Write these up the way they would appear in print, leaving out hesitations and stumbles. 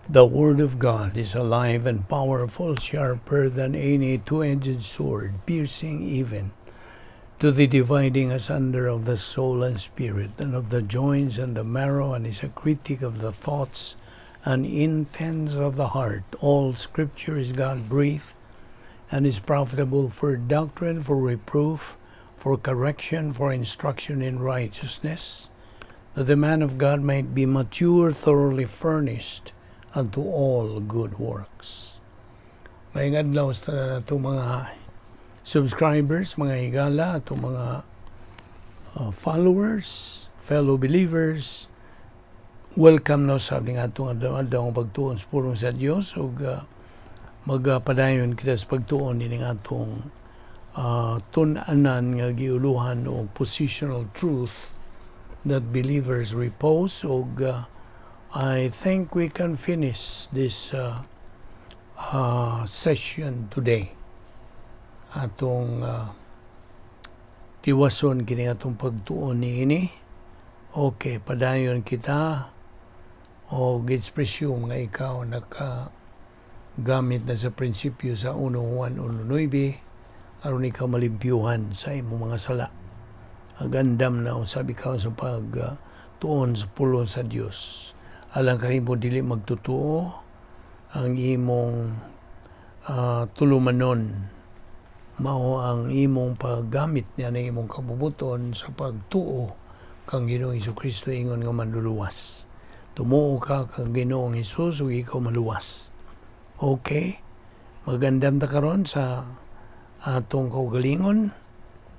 The Word of God is alive and powerful, sharper than any two-edged sword, piercing even to the dividing asunder of the soul and spirit, and of the joints and the marrow, and is a critic of the thoughts and intents of the heart. All Scripture is God-breathed, and is profitable for doctrine, for reproof, for correction, for instruction in righteousness, that the man of God might be mature, thoroughly furnished unto all good works. May adlaw sa ato mga subscribers, mga higala, ato mga followers, fellow believers. Welcome no sa ating atong adlaw pagtuon sa pulong sa Dios ug magpadayon kita sa pagtuon ini atong tun-anan nga giuluhan og Positional Truth that Believers Repose ug I think we can finish this session today. Atong tiwason kini atong pagtuon niini. Okay, padayon kita o ekspresyon nga ikaw nakagamit na sa prinsipyo sa 1 Juan 1:9 aron ikaw malimpyuhan sa imong mga sala. Agandam na sabi ka sa pagtuon sa pulong sa Dios. Alang kahimo dili magtutuo ang imong tulumanon mao ang imong paggamit niya ng imong kabubuton sa pagtuo kang Ginoong Hesukristo ingon nga manluluwas. Tumuo ka kang Ginoong Hesus ug ikaw maluwas. Okay? Magandam ta karon sa atong kaugalingon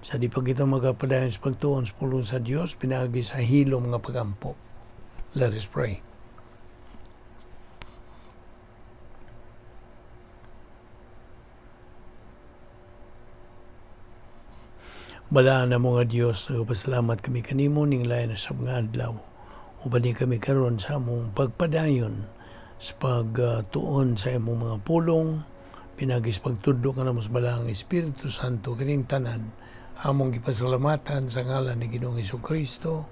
sa di pa kita magapadayon sa pagtuon sa pulong sa Dios pinagi sa hilom nga pagampo. Let us pray. Balaan na mga Diyos, nagpasalamat kami kanimo ning lain sa mga adlaw. Ubani kami karon sa among pagpadayon sa pagtuon sa imong mga pulong, pinagis pagtudlo ka na mas balang Espiritu Santo kining tanan. Among gipasalamatan sa ngalan ni Ginoong Hesukristo.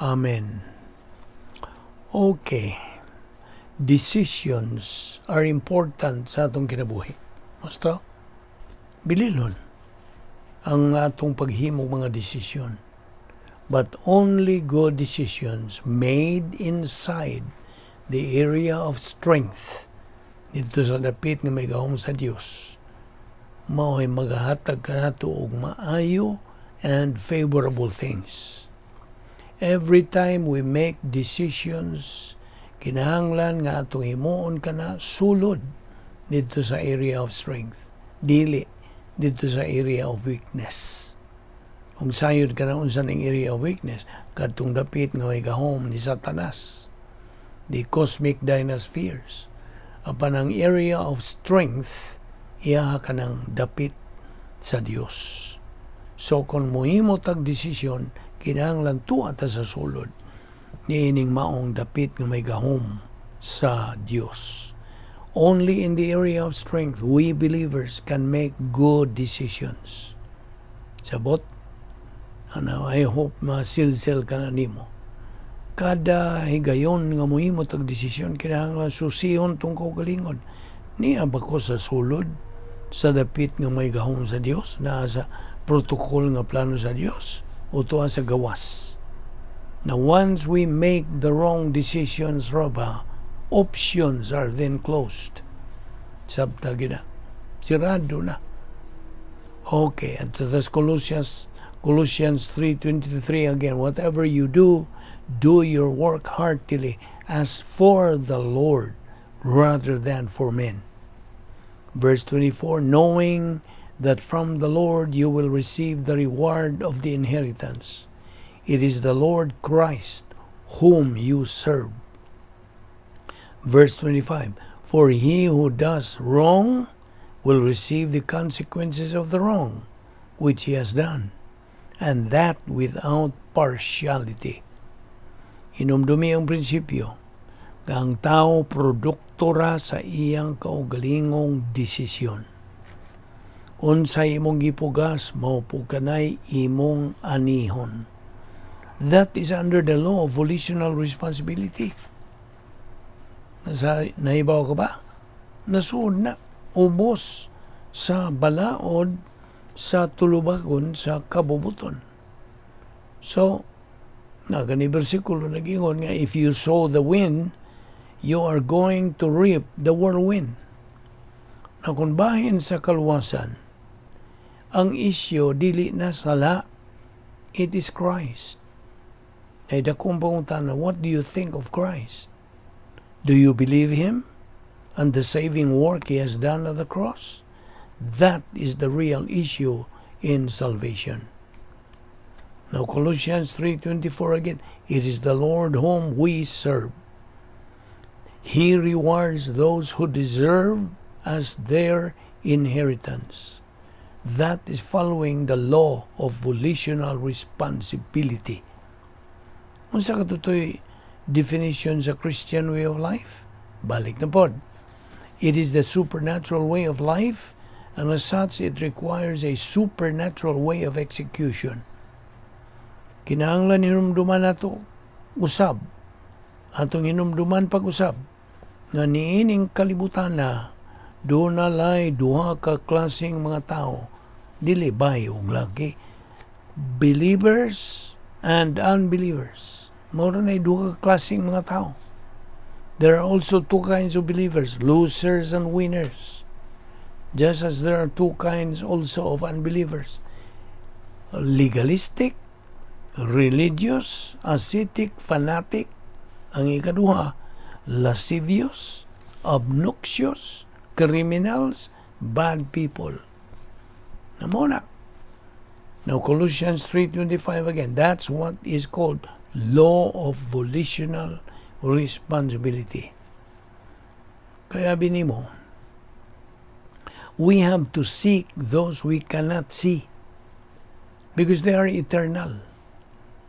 Amen. Okay. Decisions are important sa atong kinabuhi. Basta, bililon ang atong paghimong mga desisyon. But only good decisions made inside the area of strength dito sa dapit nga may gahom sa Dios mao'y magahatag kanato og maayo and favorable things. Every time we make decisions, kinahanglan nga atong himuon kana sulod dito sa area of strength. Dili dito sa area of weakness. Kung sayod ka na unsa ning area of weakness, kadtong dapit nga may gahom ni Satanas, the cosmic dynaspheres. Apan ang area of strength, iya ka ng dapit sa Dios. So kung muhimo tag desisyon, kinahanglan tuwa ta sa sulod niining maong dapit nga may gahom sa Dios. Only in the area of strength, we believers can make good decisions. Sabot? I hope masilsel ka na nimo. Kada higayon nga muhimo tag desisyon, kinahanglan susihon tong kaugalingon. Niya ba ko sa sulod sa dapit nga may gahom sa Dios, na sa protocol nga plano sa Dios, o tuwa sa gawas. Now once we make the wrong decisions, Roba, options are then closed. Sabta gina. Sirado na. Okay, at that's Colossians 3:23 again. Whatever you do, do your work heartily as for the Lord rather than for men. Verse 24, knowing that from the Lord you will receive the reward of the inheritance. It is the Lord Christ whom you serve. Verse 25, for he who does wrong will receive the consequences of the wrong which he has done, and that without partiality. Hinumdumi ang prinsipyo, ang tao produkto ra sa iyang kaugalingong desisyon. Unsay imong gipugas, mao po kanay imong anihon. That is under the law of volitional responsibility. Naibaw ka ba? Nasuod na. Ubos sa balaod sa tulubagon sa kabubuton. So, gani bersikulo nag-ingon nga, if you sow the wind, you are going to reap the whirlwind. Na kung bahin sa kaluwasan, ang isyo dili na sala, it is Christ. Ay dakong pangutana, what do you think of Christ? Do you believe Him and the saving work He has done at the cross? That is the real issue in salvation. Now Colossians 3:24 again, it is the Lord whom we serve. He rewards those who deserve as their inheritance. That is following the law of volitional responsibility. Unsa katutoy definition sa Christian way of life? Balik na pod. It is the supernatural way of life, and as such, it requires a supernatural way of execution. Kinahanglan hinumduman nato usab. Atong hinumduman pag-usab nga niining kalibutan na doon na lay duha ka klaseng mga tao, dili bayo ug laki, believers and unbelievers. Mao na duha ka klaseng mga tao. There are also two kinds of believers, losers and winners. Just as there are two kinds also of unbelievers, legalistic, religious, ascetic, fanatic. Ang ikaduha, lascivious, obnoxious, criminals, bad people. Namuna. Now Colossians 3:25 again, that's what is called law of volitional responsibility. Kaya binimo, we have to seek those we cannot see because they are eternal,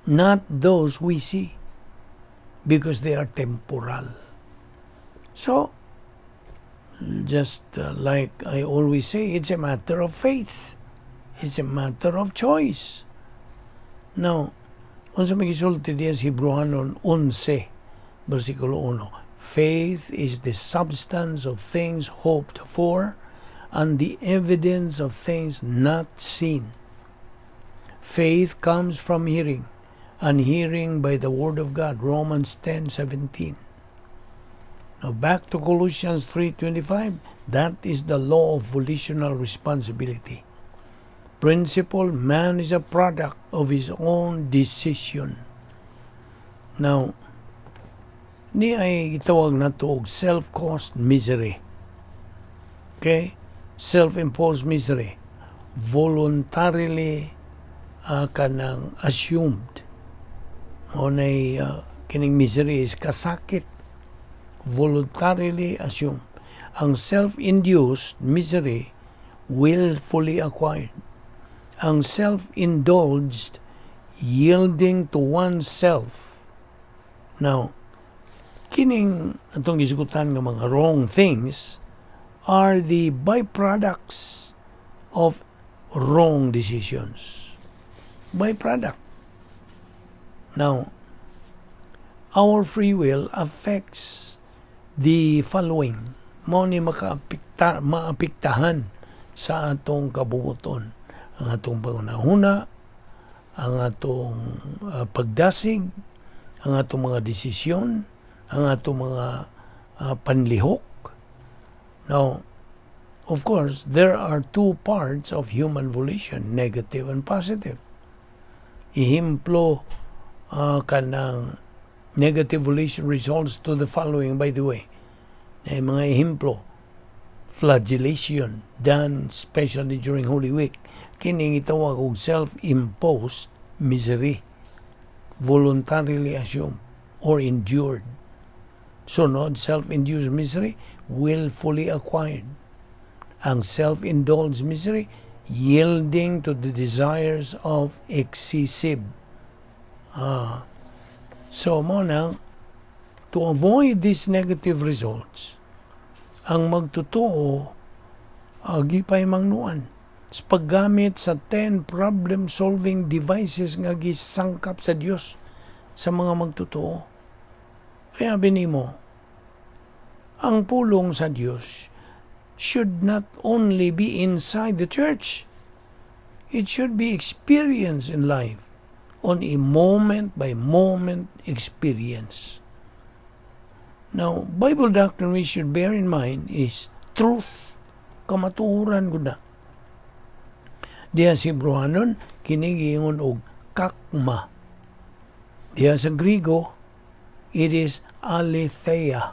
not those we see because they are temporal. So, just like I always say, it's a matter of faith. It's a matter of choice. Now, unsa magisulti diya sa Hebrewanon 11, versikulo 1, faith is the substance of things hoped for and the evidence of things not seen. Faith comes from hearing, and hearing by the Word of God, Romans 10:17. Now back to Colossians 3:25, that is the law of volitional responsibility. Principle, man is a product of his own decision. Now, ni ay itawag na to og self-caused misery. Okay? Self-imposed misery. Voluntarily kanang assumed. O nay kining misery is kasakit. Voluntarily assumed. Ang self-induced misery willfully acquired. Ang self-indulged yielding to oneself. Now, kining atong gisgutan nga mga wrong things are the byproducts of wrong decisions. Byproduct. Now, our free will affects the following. Mao ni maapektahan sa atong kabubuton. Ang atong pangunahuna, ang atong pagdasig, ang atong mga desisyon, ang atong mga panlihok. Now, of course, there are two parts of human volition, negative and positive. Ihimplo kanang negative volition results to the following, by the way. Mga ihimplo, flagellation, done especially during Holy Week. Kining itawag og self-imposed misery, voluntarily assumed or endured. Sunod, self-induced misery, willfully acquired. Ang self-indulged misery, yielding to the desires of excessive. So, muna, to avoid these negative results, ang magtotoo, gipay mangnuan, sa paggamit sa 10 problem-solving devices nga gisangkap sa Dios sa mga magtotoo. Kaya binimo, ang pulong sa Diyos should not only be inside the church. It should be experienced in life on a moment-by-moment experience. Now, Bible doctrine we should bear in mind is truth. Kamatuoran ko na. Diya si Hebrewanon, kinigingon og kakma. Diya sa Griego, it is aletheia.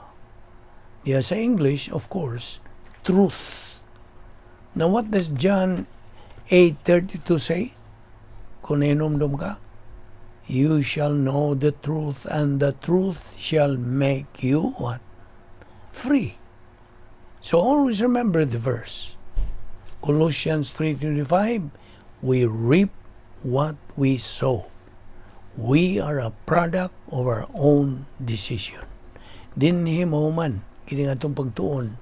Diya sa English, of course, truth. Now, what does John 8:32 say? Kung inomdom ka, you shall know the truth, and the truth shall make you what? Free. So always remember the verse. Colossians 3:25, we reap what we sow. We are a product of our own decision. Dinhi mo man, kini nga itong pagtuon,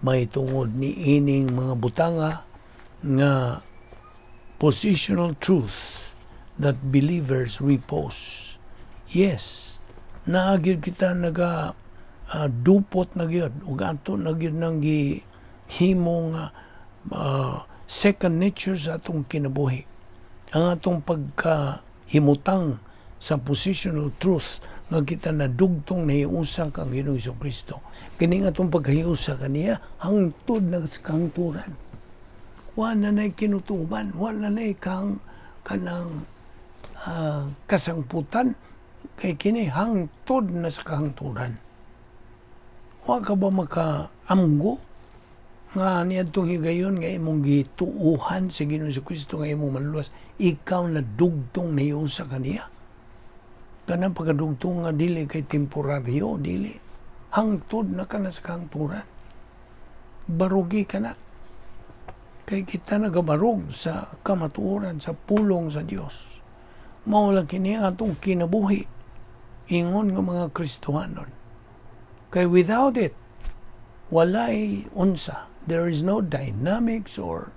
may tungod ni ining mga butanga nga positional truth that believers repose. Yes, naagid kita dupot na gyud ug ato na gyud nang gihimong second nature sa atong kinabuhi. Ang atong pagkahimutang sa positional truth nga kita nadugtong na hiusa kang Ginoong Kristo. Kini nga atong paghiusa kaniya hangtod na sa kahangturan. Wala na kinutuban, wala na kanang kasangputan, kay kini hangtod na sa kahangturan. Wa ka ba makaamgo nga niadtong higayon nga imong gituuhan sa Ginoong Kristo nga imong manluwas, ikaw na dugtong na hiusa kaniya. Kanang pagkadugtong nga dili kay temporaryo, dili. Hangtod na ka na sa kahangturan. Barugi ka na. Kay kita nagabarog sa kamatuoran, sa pulong sa Dios. Mao lang kini atong kinabuhi ingon nga mga Kristohanon. Kay without it, walay unsa. There is no dynamics or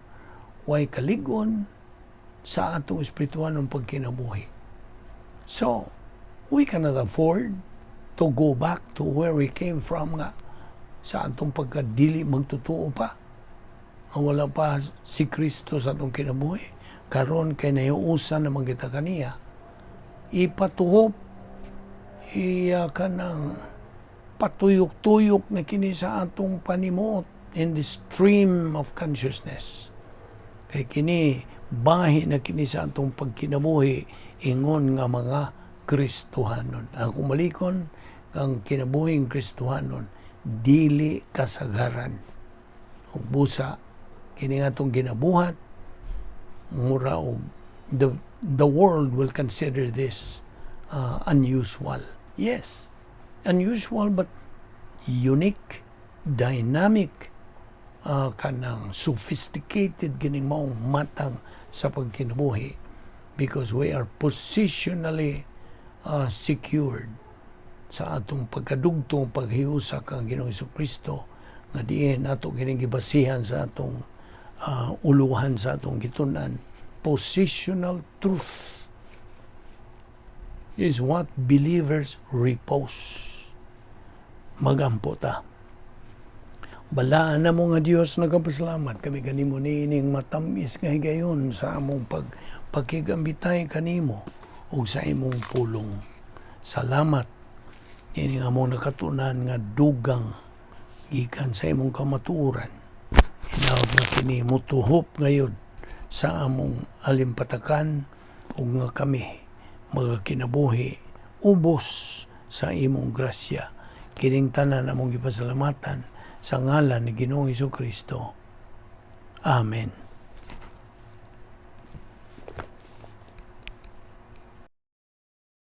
way kaligon sa atong espiritualong pagkinabuhi. So, we cannot afford to go back to where we came from nga sa atong pagkadili magtutuo pa. Wala pa si Kristo sa atong kinabuhi. Karon kay naiusan naman kita kaniya. Ipatuhop, iya ka ng patuyok-tuyok na kini sa atong panimot in the stream of consciousness. Kay kini, bahi na kini sa atong pagkinabuhi, ingon nga mga Kristohanon. Ang kumalikon, ang kinabuhing Kristohanon, dili kasagaran. Ug busa, kini nga itong ginabuhat, mura og the world will consider this unusual. Yes, unusual but unique, dynamic, kanang sophisticated gining maong matang sa pagkinabuhi because we are positionally secured sa atong pagkadugtong paghiusa kang Ginoong Kristo nga diin ato kining gibasihan sa atong uluhan sa atong gitunan. Positional truth is what believers repose. Magampo ta. Balaan na mo nga Dios, nagapasalamat kami kanimo nining matamis nga higayon sa among pagkigambitay kanimo ug sa imong pulong. Salamat ini nga among nakatunan nga dugang gikan sa imong kamatuoran. Inawag na kini mutuhop ngayon sa among alimpatakan ug nga kami magkinabuhi ubos sa imong grasya. Kining tanan among gipasalamatan sa ngalan ni Ginoong Kristo. Amen.